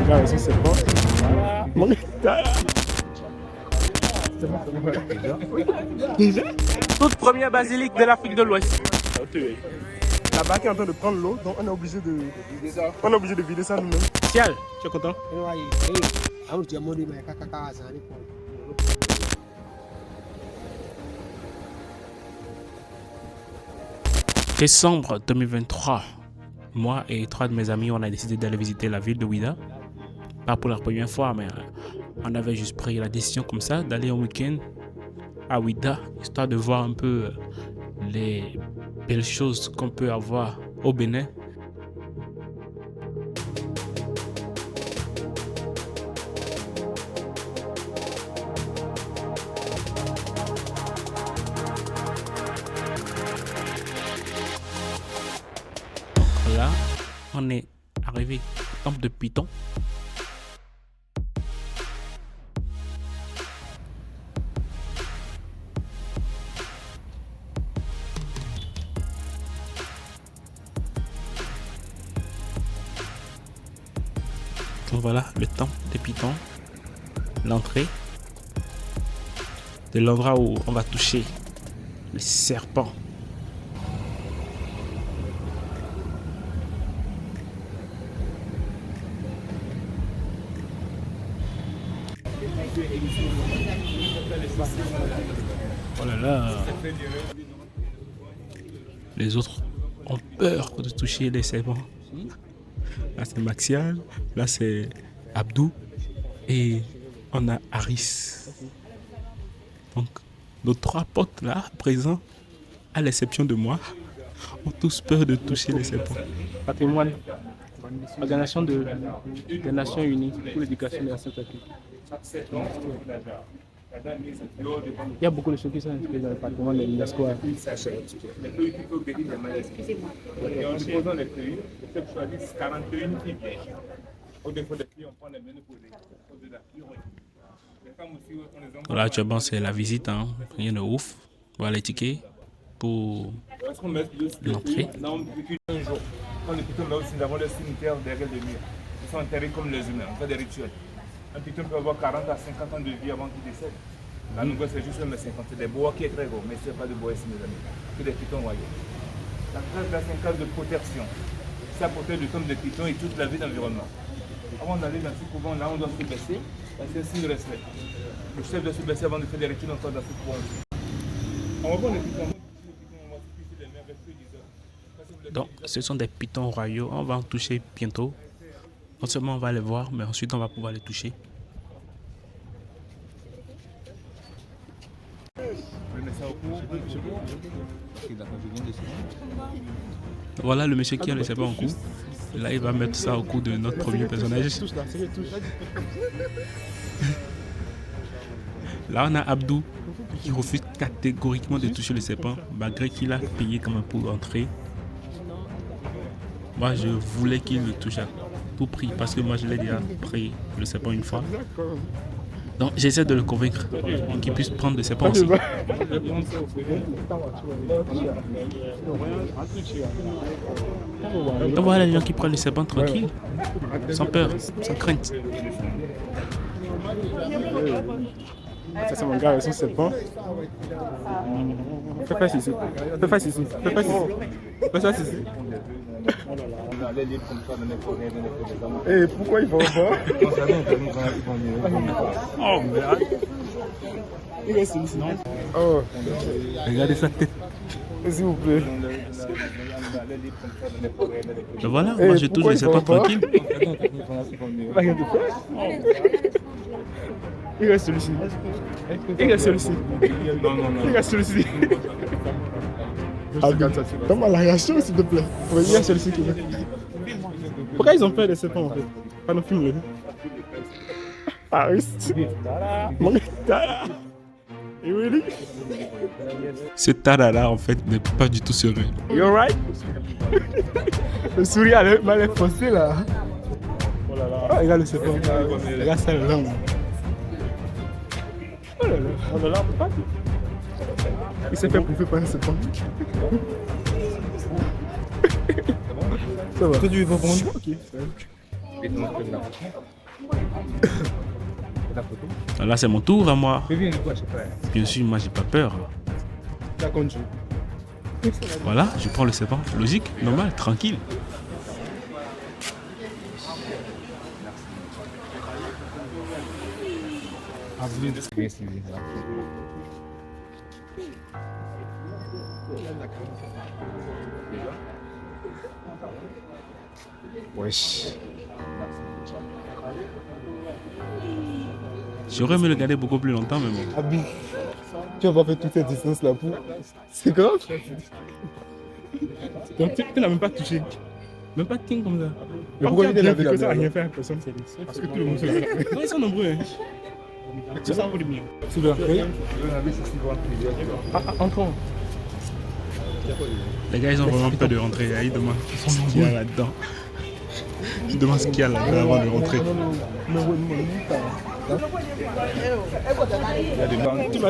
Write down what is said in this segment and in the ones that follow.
Regarde, ça c'est bon. Déjà Toute première basilique de l'Afrique de l'Ouest. la barque est en train de prendre l'eau, donc on est obligé de vider ça nous-mêmes. Ciel, tu es content? Décembre 2023, moi et 3 de mes amis, on a décidé d'aller visiter la ville de Ouidah. Pas pour la première fois, mais on avait juste pris la décision comme ça d'aller en week-end à Ouidah, histoire de voir un peu les belles choses qu'on peut avoir au Bénin. Là, on est arrivé au temple de Python. Donc voilà le temple de Python, l'entrée de l'endroit où on va toucher les serpents. Oh là là. Les autres ont peur de toucher les serpents. Là c'est Maxial, là c'est Abdou et on a Harris. Donc nos 3 potes là présents, à l'exception de moi, ont tous peur de toucher les serpents. Patrimoine, organisation des Nations Unies pour l'éducation de la Sainte-Afrique. Il y a beaucoup de choses qui sont inscrites dans le patrimoine de l'UNESCO. Et en déposant les feuilles, les chefs choisissent 41 filles. Au défaut des filles, on prend les menus pour de la priorité. Les femmes aussi, on les envoie. Voilà, actuellement c'est la visite, hein. Rien de ouf. Voilà les tickets pour l'entrée. Là, on vécu un jour. Quand les pitons, là aussi, nous avons les cimetières derrière les murs. Ils sont enterrés comme les humains, on fait des rituels. Un piton peut avoir 40 à 50 ans de vie avant qu'il décède. Là, nous, c'est juste 1,50 m. C'est des bois qui est très gros, mais ce n'est pas de bois ici, mes amis. C'est des pitons royaux. La classe, là, c'est un cas de protection. Ça protège le tombe des pitons et toute la vie d'environnement. Avant d'aller dans ce couvent, là, on doit se baisser. C'est un signe de respect. Le chef doit se baisser avant de faire des rituels encore dans ce couvent. On va voir les pitons. Donc, ce sont des pitons royaux. On va en toucher bientôt. Non seulement on va les voir, mais ensuite on va pouvoir les toucher. Voilà le monsieur qui a le serpent en cou. Là, il va mettre ça au cou de notre premier personnage. Là, on a Abdou qui refuse catégoriquement de toucher le serpent, malgré qu'il a payé quand même pour entrer. Moi, je voulais qu'il le touche à tout prix, parce que moi, je l'ai déjà pris le serpent une fois. Donc, j'essaie de le convaincre qu'il puisse prendre le serpent aussi. Donc voilà les gens qui prennent le serpent tranquille, sans peur, sans crainte. Ça c'est mon gars, son serpent. Fais face ici. Fais face ici. Fais face ici. Fais face ici. Et pourquoi ils vont au bord? Oh merde. Oh, Regardez sa tête. s'il vous plaît. Donc voilà, moi je touche le serpent tranquille. Il reste celui-ci. Il reste celui-ci. Il reste celui-ci. Donne-moi la réaction s'il te plaît. Il y a celui-ci qui veut. Pourquoi ils ont peur des serpents en fait? Pas nos films le. Ah oui. Et oui. Ce tarara en fait n'est pas du tout serein. You alright? Le sourire a l'air foncé là. Oh, regarde le serpent. Regarde ça le langue. Oh là là. On ne l'a pas. Il s'est fait bouffer par un serpent. Ça va. Toi tu veux pas prendre? Ok. Et tu montres la photo. La photo. Là, c'est mon tour à moi. Mais viens, quoi, je sais pas. Bien sûr, moi, j'ai pas peur. Ça continue. Voilà, je prends le serpent. Logique, normal, tranquille. Bien, Sylvie. Wesh. J'aurais aimé le garder beaucoup plus longtemps, mais bon. Abou, tu vas pas faire toute cette distance là pour. C'est grave. Donc, tu l'as même pas touché. Même pas de king comme ça. Mais pourquoi il est là que ça n'a rien fait à personne, c'est parce que tout le monde se l'a fait. Non, ils sont nombreux. Hein. C'est ça pour les miens. C'est bien. Entrons. Les gars, ils ont vraiment peur de rentrer. Ils demandent ce qu'il y a là-dedans. Ils demandent ce qu'il y a là-dedans avant de rentrer.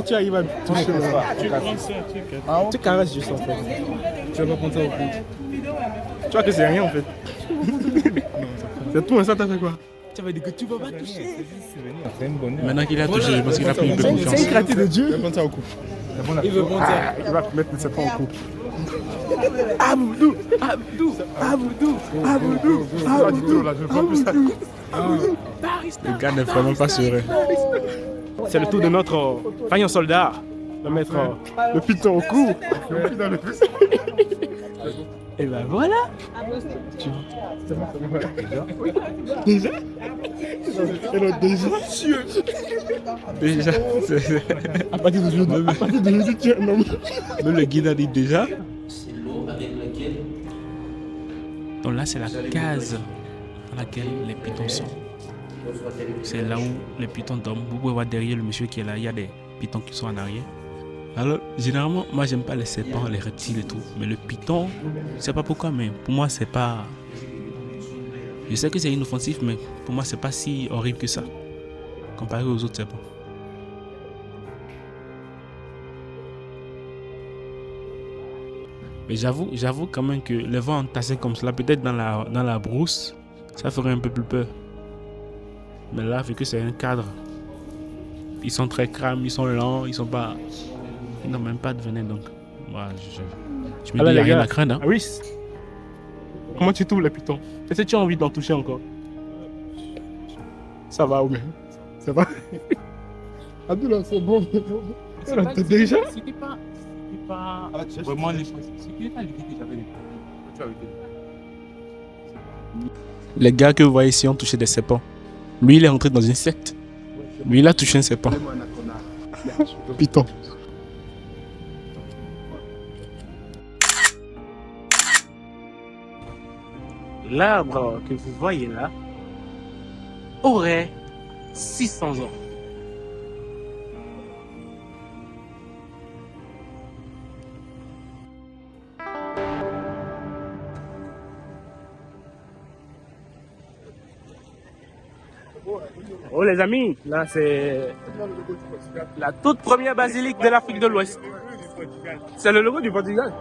Tu arrives à toucher là. Tu prends ça, Tu caresses juste en fait. Tu vas pas prendre ça au cou. Tu vois que c'est rien en fait. C'est tout, ça t'a fait quoi? Tu avais dit que tu vas pas toucher. C'est une bonne. Maintenant qu'il a touché, je pense qu'il a pris un peu de confiance. C'est une gratuité de Dieu. Il va prendre ça au cou. Il veut prendre ça. Il va mettre le serpent au cou. Aboudou, Aboudou, Aboudou, Aboudou, Aboudou, Aboudou. Le gars n'est vraiment pas serein. C'est le tour de notre vaillant soldat de mettre le python au cou. Et ben voilà. Déjà Déjà, à partir d'aujourd'hui, tu es un homme. même le guide a dit déjà. Donc là, c'est la case dans laquelle les pitons sont. C'est là où les pitons dorment. Vous pouvez voir derrière le monsieur qui est là, il y a des pitons qui sont en arrière. Alors, généralement, moi, j'aime pas les serpents, les reptiles et tout. Mais le python, je sais pas pourquoi, mais pour moi, c'est pas... Je sais que c'est inoffensif, mais pour moi, c'est pas si horrible que ça, comparé aux autres serpents. Mais j'avoue quand même que les vents entassés comme cela, peut-être dans la brousse, ça ferait un peu plus peur. Mais là, vu que c'est un cadre, ils sont très calmes, ils sont lents, ils n'ont même pas de venin, donc moi, je me dis, il n'y a rien à craindre. Hein. Ah oui. Comment tu trouves les pitons? Est-ce que tu as envie d'en toucher encore? Ça va, Omer. Ça va. Abdullah, c'est bon. Déjà? C'était pas vraiment les choses. C'était pas l'idée que j'avais. Tu as arrêté. Les gars que vous voyez ici ont touché des serpents. Lui, il est rentré dans une secte. Lui, il a touché un serpent. Python. L'arbre que vous voyez là aurait 600 ans. Oh les amis, là c'est la toute première basilique de l'Afrique de l'Ouest. C'est le logo du Portugal.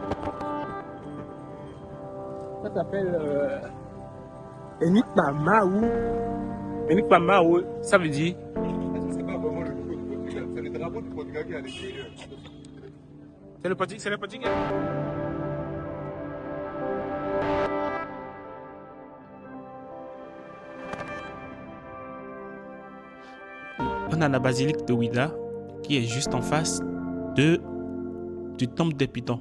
Ça s'appelle Enigma Mau. Enigma Mau, ça veut dire. C'est pas vraiment le logo du Portugal, c'est le drapeau du Portugal qui a décidé. C'est le Portugal. On a la basilique de Ouida qui est juste en face du temple des pitons.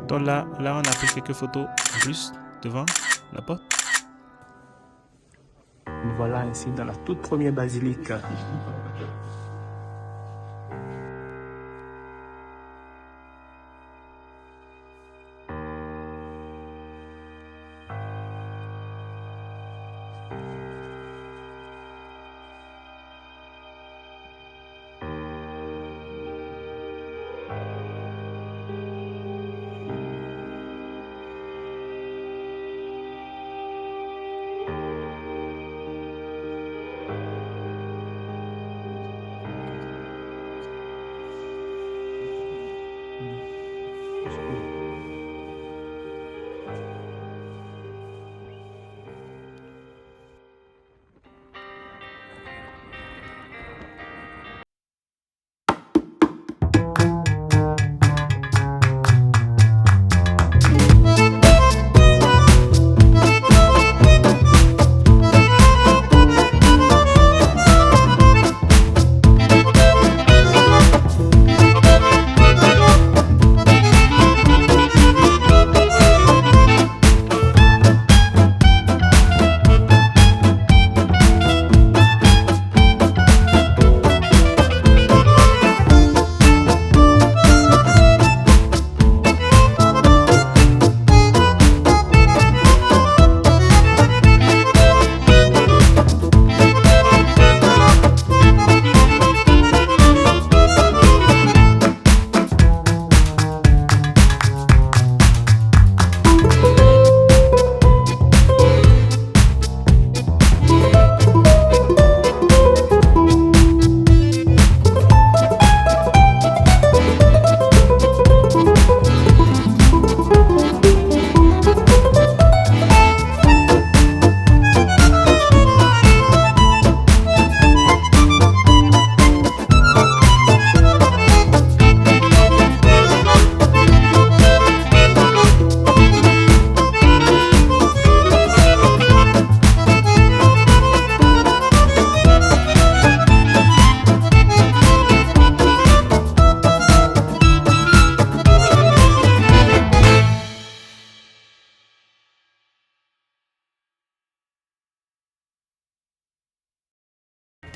Donc là, on a pris quelques photos en plus devant la porte. Nous voilà ici dans la toute première basilique.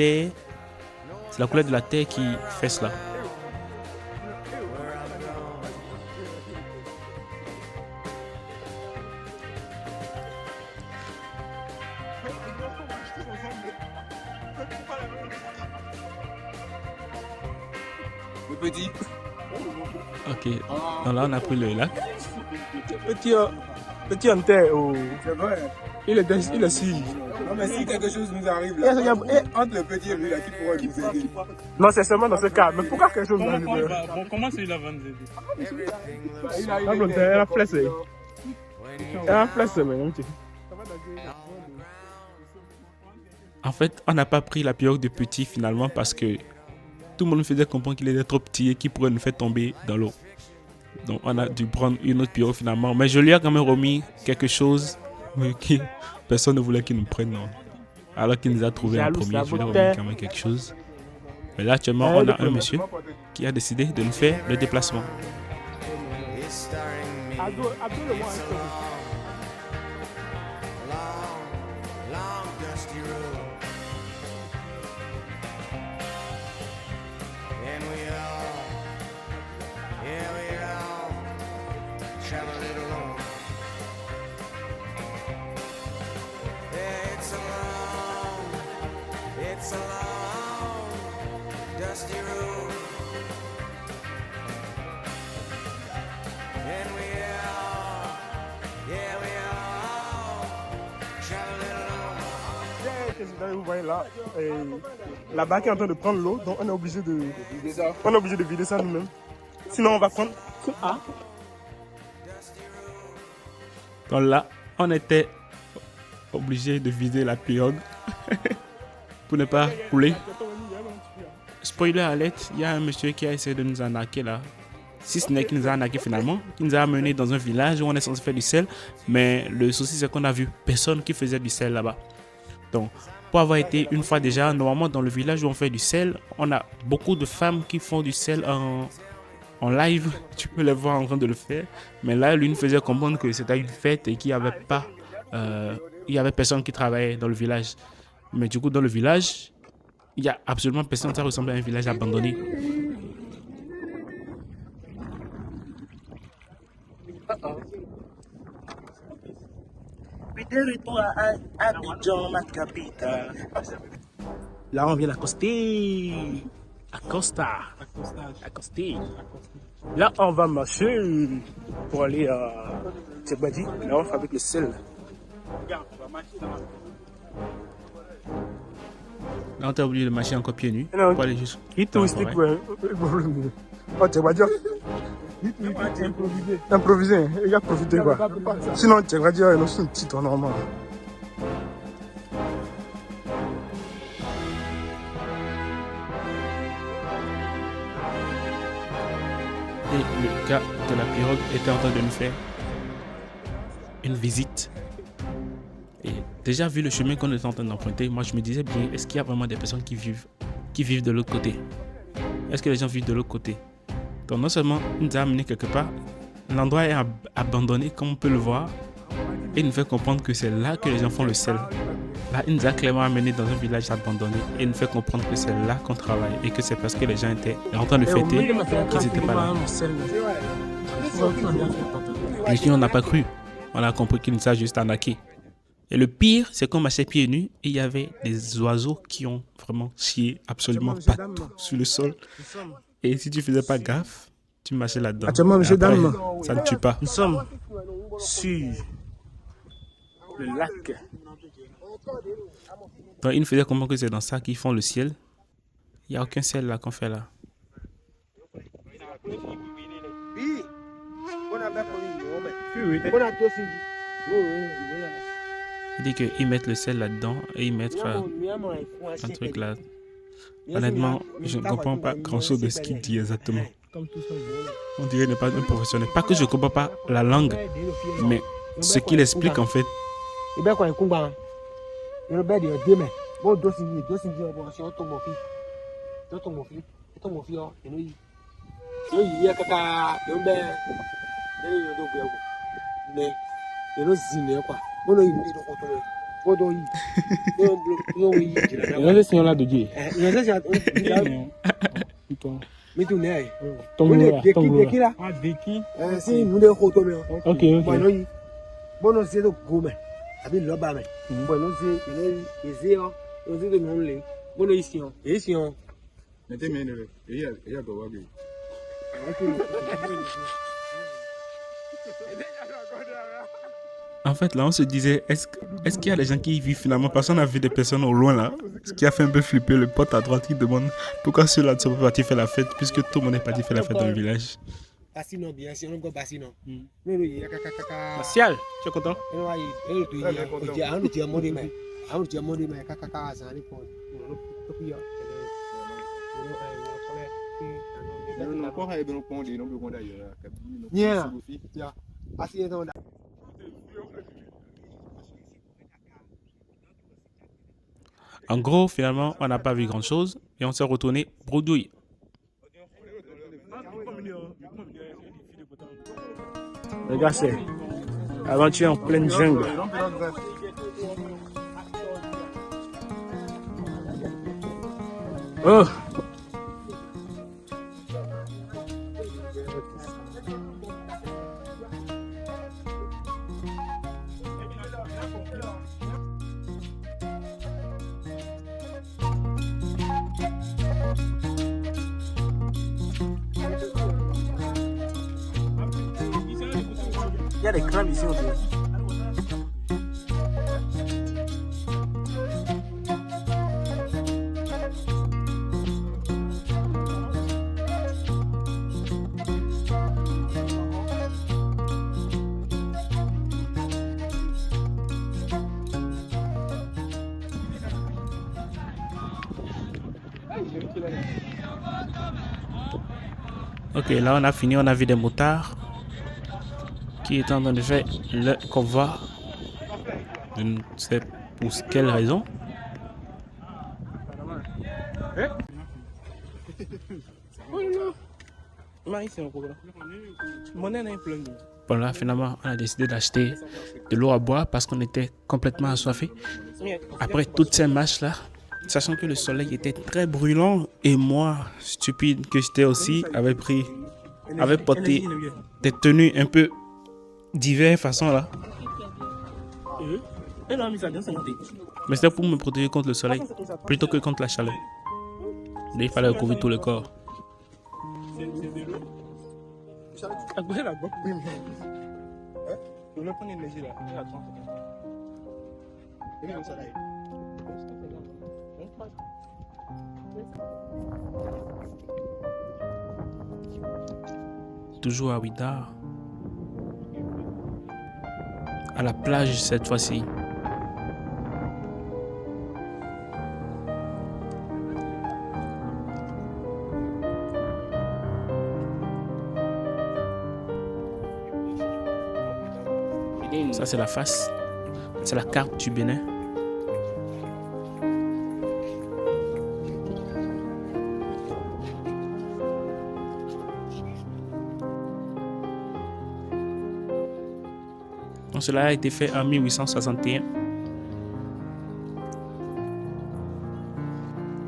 terre. C'est la couleur de la terre qui fait cela. Le petit. Ok, donc là on a pris le lac. Petit en terre. Oh. C'est vrai. Il est si. Non, mais si quelque chose nous arrive là, entre le petit et lui, là, qui pourrait nous aider? Non, c'est seulement dans ce cas. Mais pourquoi quelque chose m'arrive? Comment celui-là va nous aider? Elle a flessé. Elle a flessé, mais non. En fait, on n'a pas pris la pirogue de petit finalement parce que tout le monde nous faisait comprendre qu'il était trop petit et qu'il pourrait nous faire tomber dans l'eau. Donc on a dû prendre une autre pirogue finalement. Mais je lui ai quand même remis quelque chose mais qui personne ne voulait qu'il nous prenne. Non. Alors qu'il nous a trouvé en premier, je lui ai remis quand même quelque chose. Mais là actuellement, on a un monsieur qui a décidé de nous faire le déplacement. It's a long, dusty road, and we all traveling along. Vous voyez là, la barque est en train de prendre l'eau, donc on est obligé de vider ça nous-mêmes. Sinon on va prendre ce A. Donc là, on était obligé de vider la pirogue pour ne pas couler. Spoiler alert, il y a un monsieur qui a essayé de nous arnaquer là. Si ce n'est qu'il nous a arnaqué finalement, il nous a amené dans un village où on est censé faire du sel. Mais le souci c'est qu'on a vu personne qui faisait du sel là-bas. Donc, pour avoir été une fois déjà, normalement dans le village où on fait du sel, on a beaucoup de femmes qui font du sel en live. Tu peux les voir en train de le faire. Mais là, lui nous faisait comprendre que c'était une fête et qu'il n'y avait pas... il y avait personne qui travaillait dans le village. Mais du coup, dans le village, il n'y a absolument personne. Ça ressemble à un village abandonné. Puis de retour à Abidjan, ma capitale. Là, on vient d'accoster. Accoster. Là, on va marcher pour aller à Tchèbadi. Là, on fabrique le sel. Là, on t'a oublié de marcher encore pieds nus. Non, pour aller juste il dans la touristique forêt. pour oh, Tchèbadi. Improvisé. Il a profité quoi. Sinon, Tchèbadi, il est un titre normal. Et le gars de la pirogue était en train de nous faire une visite. Et déjà vu le chemin qu'on était en train d'emprunter, moi je me disais bien, est-ce qu'il y a vraiment des personnes qui vivent de l'autre côté? Est-ce que les gens vivent de l'autre côté? Donc non seulement il nous a amené quelque part, l'endroit est abandonné comme on peut le voir, et il nous fait comprendre que c'est là que les gens font le sel. Là, il nous a clairement amené dans un village abandonné et il nous fait comprendre que c'est là qu'on travaille et que c'est parce que les gens étaient en train de fêter qu'ils n'étaient pas là. Et puis on n'a pas cru. On a compris qu'il nous a juste arnaqué. Et le pire, c'est qu'on marchait pieds nus et il y avait des oiseaux qui ont vraiment chié absolument partout sur le sol. Et si tu faisais pas gaffe, tu marchais là-dedans. Actuellement, monsieur, Après, dame, ça ne tue pas. nous sommes sur le lac. Donc, il nous faisait comprendre que c'est dans ça qu'ils font le ciel. Il n'y a aucun ciel là qu'on fait là. Il dit qu'ils mettent le sel là-dedans et ils mettent un truc là. Honnêtement, je ne comprends pas grand-chose de ce qu'il dit exactement. On dirait qu'il n'est pas un professionnel. Pas que je ne comprends pas la langue, mais ce qu'il explique en fait. Inonde signora de Dieu. Tongora. Ah, Deki. Ok. Bono se do gome. Abi lo ba me. Bono se ise o. O se do non le. Bono ision. Ision. En fait, là, on se disait, est-ce qu'il y a des gens qui y vivent finalement? Parce qu'on a vu des personnes au loin là, ce qui a fait un peu flipper le pote à droite qui demande pourquoi ceux-là ne sont pas partis faire la fête, puisque tout le monde est parti faire la fête dans le village. Basino bien sûr, on go basino. No no ya kaka. Martial, tu es content? No ai, e to ya. O je anu je modi me. Anu je modi me kaka azani po. No to piya. Yeah. Asi então da. En gros, finalement, on n'a pas vu grand-chose et on s'est retourné bredouille. Regarde, c'est aventure en pleine jungle. Oh! Il y a des crabes ici en fait. Ok, là on a fini, on a vu des motards qui étaient en train de faire le convoi. Je ne sais pour quelle raison. Bon là finalement on a décidé d'acheter de l'eau à boire parce qu'on était complètement assoiffés. Après toutes ces marches là, sachant que le soleil était très brûlant et moi, stupide que j'étais aussi, avait porté des tenues un peu diverses façon là. Mais c'était pour me protéger contre le soleil plutôt que contre la chaleur. Et il fallait recouvrir tout le corps. Toujours à Ouida, à la plage cette fois-ci. Ça c'est la face, c'est la carte du Bénin. Donc, cela a été fait en 1861.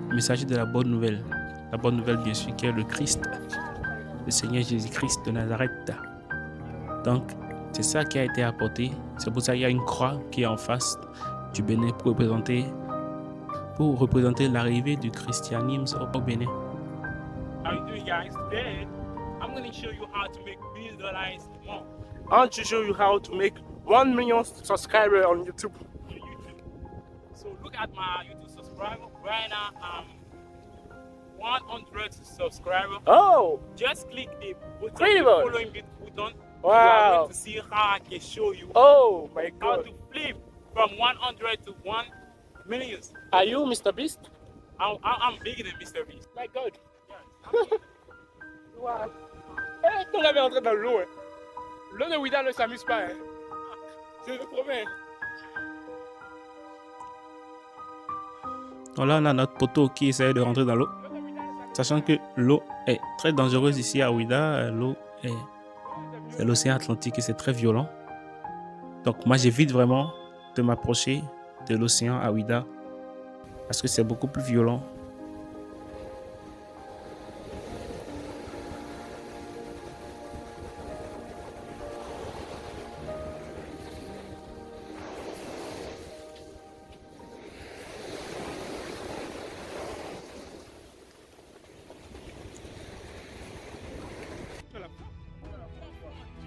Mais il s'agit de la bonne nouvelle. La bonne nouvelle, bien sûr, qui est le Christ, le Seigneur Jésus-Christ de Nazareth. Donc, c'est ça qui a été apporté. C'est pour ça qu'il y a une croix qui est en face du Bénin pour représenter l'arrivée du christianisme au Bénin. How you doing, guys? Today, I'm going to show you how to make visualize more. I want to show you how to make 1 million subscribers on YouTube. So look at my YouTube subscriber. Right now, I'm 100 subscribers. Oh, Just click the button, Incredible. the following button. You Wow. are going to see how I can show you oh my how God. to flip from 100 to 1 million. Are you Mr. Beast? I'm bigger than Mr. Beast. My God. Wow. Eh, ton gars est entré dans l'eau. Hein. L'eau de Ouida ne s'amuse pas. Hein. Je te promets. Donc là, on a notre poteau qui essaie de rentrer dans l'eau. Sachant que l'eau est très dangereuse ici à Ouida. C'est l'océan Atlantique et c'est très violent. Donc moi, j'évite vraiment de m'approcher de l'océan à Ouidah parce que c'est beaucoup plus violent.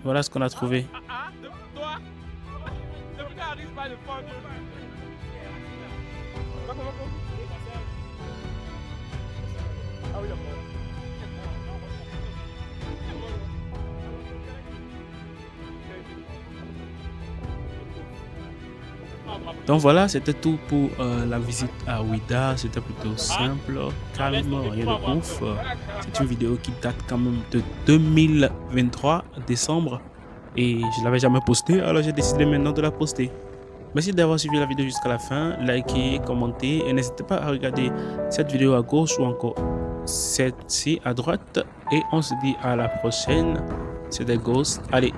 Voilà ce qu'on a trouvé. Toi, depuis que t'arrives pas le fond, ah oui, d'accord. Donc voilà, c'était tout pour la visite à Ouidah. C'était plutôt simple, calme, rien de ouf. C'est une vidéo qui date quand même de 2023, décembre. Et je ne l'avais jamais postée, alors j'ai décidé maintenant de la poster. Merci d'avoir suivi la vidéo jusqu'à la fin. Likez, commentez et n'hésitez pas à regarder cette vidéo à gauche ou encore celle-ci à droite. Et on se dit à la prochaine. C'était Ghost. Allez.